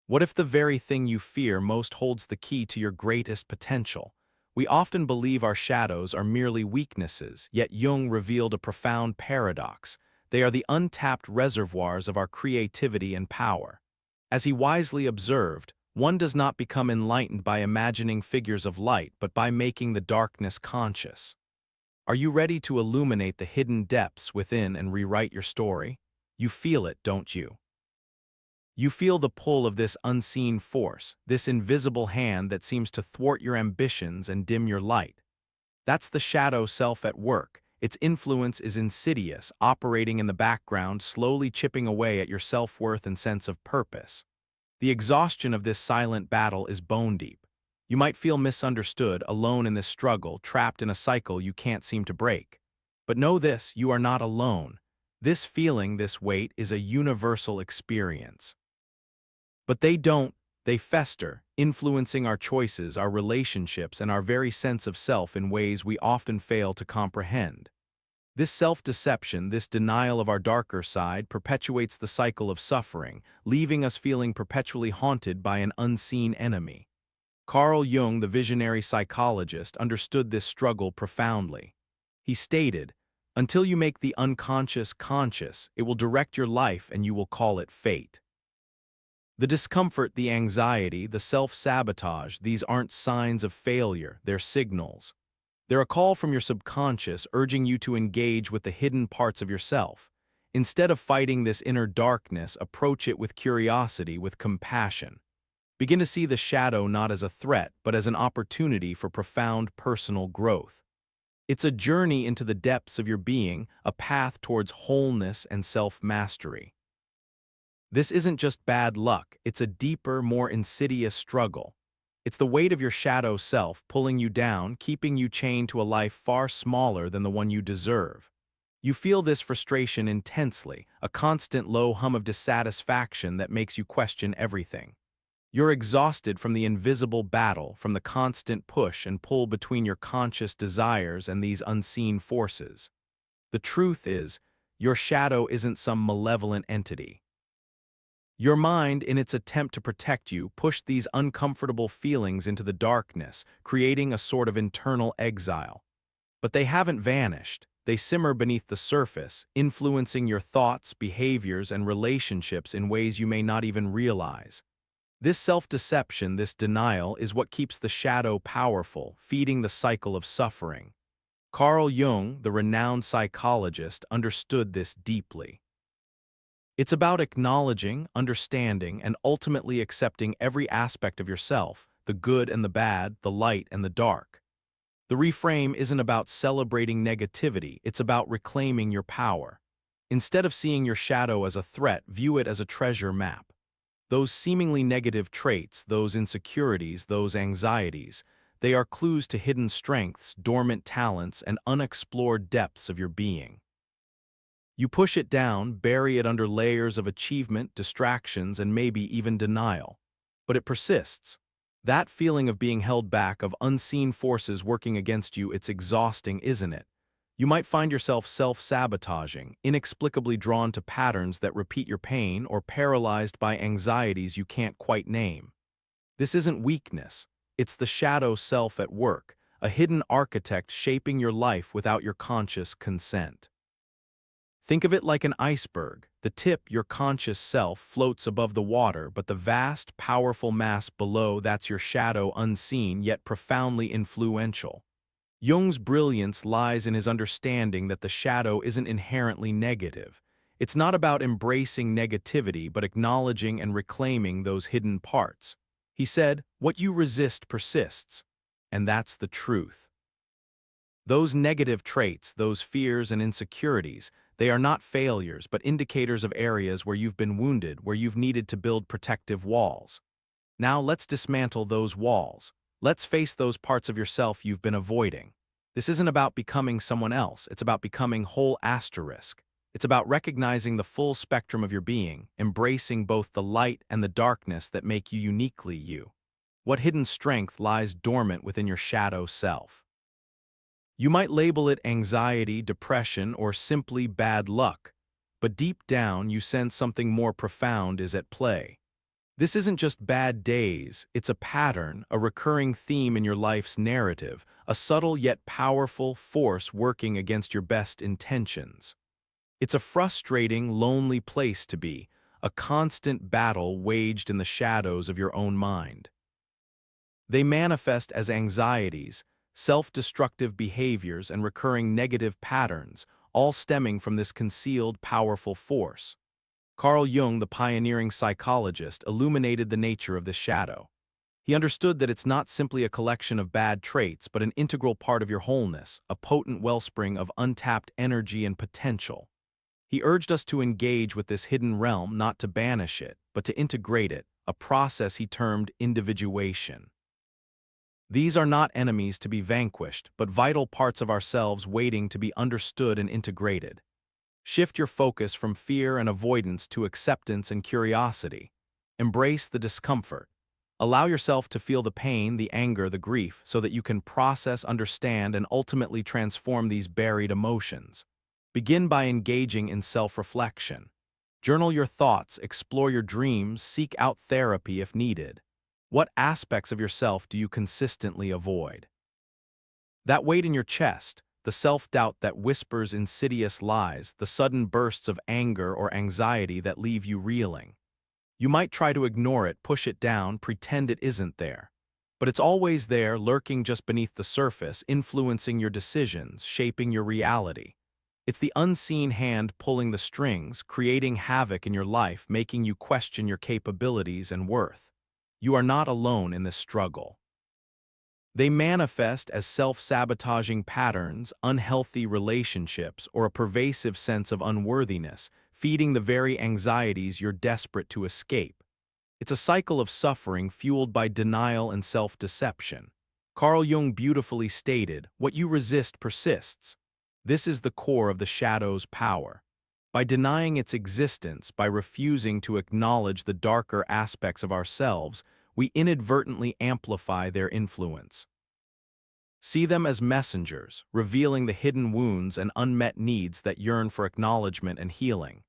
What if the very thing you fear most holds the key to your greatest potential? We often believe our shadows are merely weaknesses, yet Jung revealed a profound paradox. They are the untapped reservoirs of our creativity and power. As he wisely observed, one does not become enlightened by imagining figures of light, but by making the darkness conscious. Are you ready to illuminate the hidden depths within and rewrite your story? You feel it, don't you? You feel the pull of this unseen force, this invisible hand that seems to thwart your ambitions and dim your light. That's the shadow self at work. Its influence is insidious, operating in the background, slowly chipping away at your self-worth and sense of purpose. The exhaustion of this silent battle is bone deep. You might feel misunderstood, alone in this struggle, trapped in a cycle you can't seem to break. But know this, you are not alone. This feeling, this weight, is a universal experience. But they fester, influencing our choices, our relationships, and our very sense of self in ways we often fail to comprehend. This self-deception, this denial of our darker side, perpetuates the cycle of suffering, leaving us feeling perpetually haunted by an unseen enemy. Carl Jung, the visionary psychologist, understood this struggle profoundly. He stated, "Until you make the unconscious conscious, it will direct your life and you will call it fate." The discomfort, the anxiety, the self-sabotage, these aren't signs of failure, they're signals. They're a call from your subconscious urging you to engage with the hidden parts of yourself. Instead of fighting this inner darkness, approach it with curiosity, with compassion. Begin to see the shadow not as a threat, but as an opportunity for profound personal growth. It's a journey into the depths of your being, a path towards wholeness and self-mastery. This isn't just bad luck, it's a deeper, more insidious struggle. It's the weight of your shadow self pulling you down, keeping you chained to a life far smaller than the one you deserve. You feel this frustration intensely, a constant low hum of dissatisfaction that makes you question everything. You're exhausted from the invisible battle, from the constant push and pull between your conscious desires and these unseen forces. The truth is, your shadow isn't some malevolent entity. Your mind, in its attempt to protect you, pushed these uncomfortable feelings into the darkness, creating a sort of internal exile. But they haven't vanished. They simmer beneath the surface, influencing your thoughts, behaviors, and relationships in ways you may not even realize. This self-deception, this denial, is what keeps the shadow powerful, feeding the cycle of suffering. Carl Jung, the renowned psychologist, understood this deeply. It's about acknowledging, understanding, and ultimately accepting every aspect of yourself, the good and the bad, the light and the dark. The reframe isn't about celebrating negativity, it's about reclaiming your power. Instead of seeing your shadow as a threat, view it as a treasure map. Those seemingly negative traits, those insecurities, those anxieties, they are clues to hidden strengths, dormant talents, and unexplored depths of your being. You push it down, bury it under layers of achievement, distractions, and maybe even denial. But it persists. That feeling of being held back, of unseen forces working against you, it's exhausting, isn't it? You might find yourself self-sabotaging, inexplicably drawn to patterns that repeat your pain, or paralyzed by anxieties you can't quite name. This isn't weakness. It's the shadow self at work, a hidden architect shaping your life without your conscious consent. Think of it like an iceberg. The tip, your conscious self, floats above the water, but the vast, powerful mass below, that's your shadow, unseen yet profoundly influential. Jung's brilliance lies in his understanding that the shadow isn't inherently negative. It's not about embracing negativity, but acknowledging and reclaiming those hidden parts. He said, "What you resist persists." And that's the truth. Those negative traits, those fears and insecurities, they are not failures, but indicators of areas where you've been wounded, where you've needed to build protective walls. Now let's dismantle those walls. Let's face those parts of yourself you've been avoiding. This isn't about becoming someone else, it's about becoming whole asterisk. It's about recognizing the full spectrum of your being, embracing both the light and the darkness that make you uniquely you. What hidden strength lies dormant within your shadow self? You might label it anxiety, depression, or simply bad luck, but deep down you sense something more profound is at play. This isn't just bad days, it's a pattern, a recurring theme in your life's narrative, a subtle yet powerful force working against your best intentions. It's a frustrating, lonely place to be, a constant battle waged in the shadows of your own mind. They manifest as anxieties, self-destructive behaviors, and recurring negative patterns, all stemming from this concealed, powerful force. Carl Jung, the pioneering psychologist, illuminated the nature of this shadow. He understood that it's not simply a collection of bad traits, but an integral part of your wholeness, a potent wellspring of untapped energy and potential. He urged us to engage with this hidden realm, not to banish it, but to integrate it, a process he termed individuation. These are not enemies to be vanquished, but vital parts of ourselves waiting to be understood and integrated. Shift your focus from fear and avoidance to acceptance and curiosity. Embrace the discomfort. Allow yourself to feel the pain, the anger, the grief, so that you can process, understand, and ultimately transform these buried emotions. Begin by engaging in self-reflection. Journal your thoughts, explore your dreams, seek out therapy if needed. What aspects of yourself do you consistently avoid? That weight in your chest, the self-doubt that whispers insidious lies, the sudden bursts of anger or anxiety that leave you reeling. You might try to ignore it, push it down, pretend it isn't there. But it's always there, lurking just beneath the surface, influencing your decisions, shaping your reality. It's the unseen hand pulling the strings, creating havoc in your life, making you question your capabilities and worth. You are not alone in this struggle. They manifest as self-sabotaging patterns, unhealthy relationships, or a pervasive sense of unworthiness, feeding the very anxieties you're desperate to escape. It's a cycle of suffering fueled by denial and self-deception. Carl Jung beautifully stated, "What you resist persists." This is the core of the shadow's power. By denying its existence, by refusing to acknowledge the darker aspects of ourselves, we inadvertently amplify their influence. See them as messengers, revealing the hidden wounds and unmet needs that yearn for acknowledgement and healing.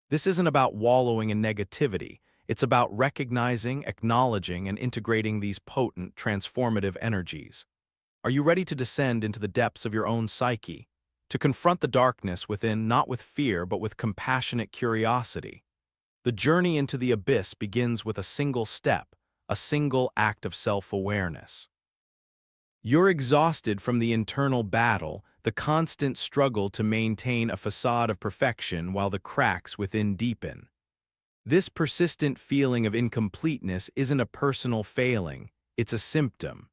This isn't about wallowing in negativity, it's about recognizing, acknowledging, and integrating these potent, transformative energies. Are you ready to descend into the depths of your own psyche? To confront the darkness within, not with fear, but with compassionate curiosity? The journey into the abyss begins with a single step, a single act of self-awareness. You're exhausted from the internal battle, the constant struggle to maintain a facade of perfection while the cracks within deepen. This persistent feeling of incompleteness isn't a personal failing, it's a symptom.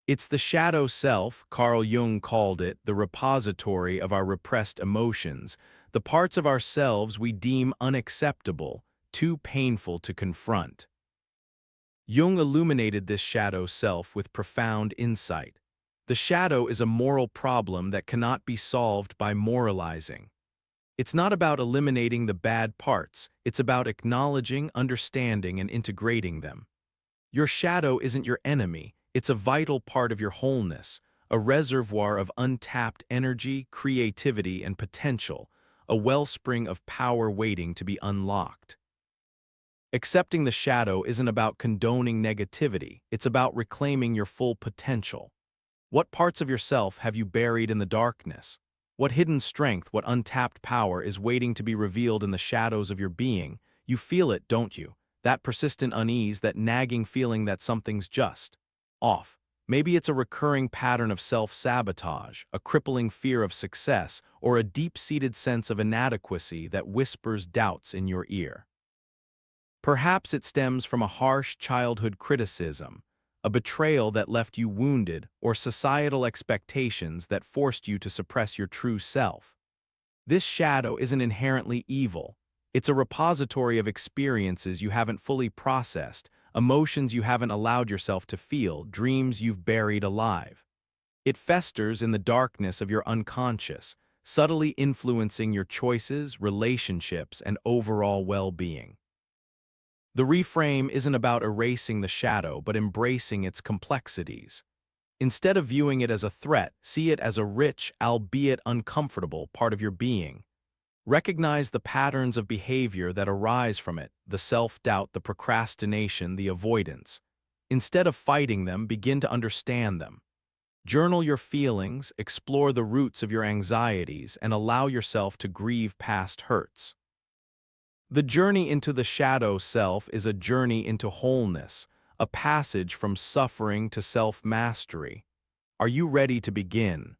It's the shadow self, Carl Jung called it, the repository of our repressed emotions, the parts of ourselves we deem unacceptable, too painful to confront. Jung illuminated this shadow self with profound insight. The shadow is a moral problem that cannot be solved by moralizing. It's not about eliminating the bad parts, it's about acknowledging, understanding, and integrating them. Your shadow isn't your enemy, it's a vital part of your wholeness, a reservoir of untapped energy, creativity, and potential, a wellspring of power waiting to be unlocked. Accepting the shadow isn't about condoning negativity, it's about reclaiming your full potential. What parts of yourself have you buried in the darkness? What hidden strength, what untapped power is waiting to be revealed in the shadows of your being? You feel it, don't you? That persistent unease, that nagging feeling that something's just off. Maybe it's a recurring pattern of self-sabotage, a crippling fear of success, or a deep-seated sense of inadequacy that whispers doubts in your ear. Perhaps it stems from a harsh childhood criticism, a betrayal that left you wounded, or societal expectations that forced you to suppress your true self. This shadow isn't inherently evil. It's a repository of experiences you haven't fully processed, emotions you haven't allowed yourself to feel, dreams you've buried alive. It festers in the darkness of your unconscious, subtly influencing your choices, relationships, and overall well-being. The reframe isn't about erasing the shadow, but embracing its complexities. Instead of viewing it as a threat, see it as a rich, albeit uncomfortable, part of your being. Recognize the patterns of behavior that arise from it, the self-doubt, the procrastination, the avoidance. Instead of fighting them, begin to understand them. Journal your feelings, explore the roots of your anxieties, and allow yourself to grieve past hurts. The journey into the shadow self is a journey into wholeness, a passage from suffering to self-mastery. Are you ready to begin?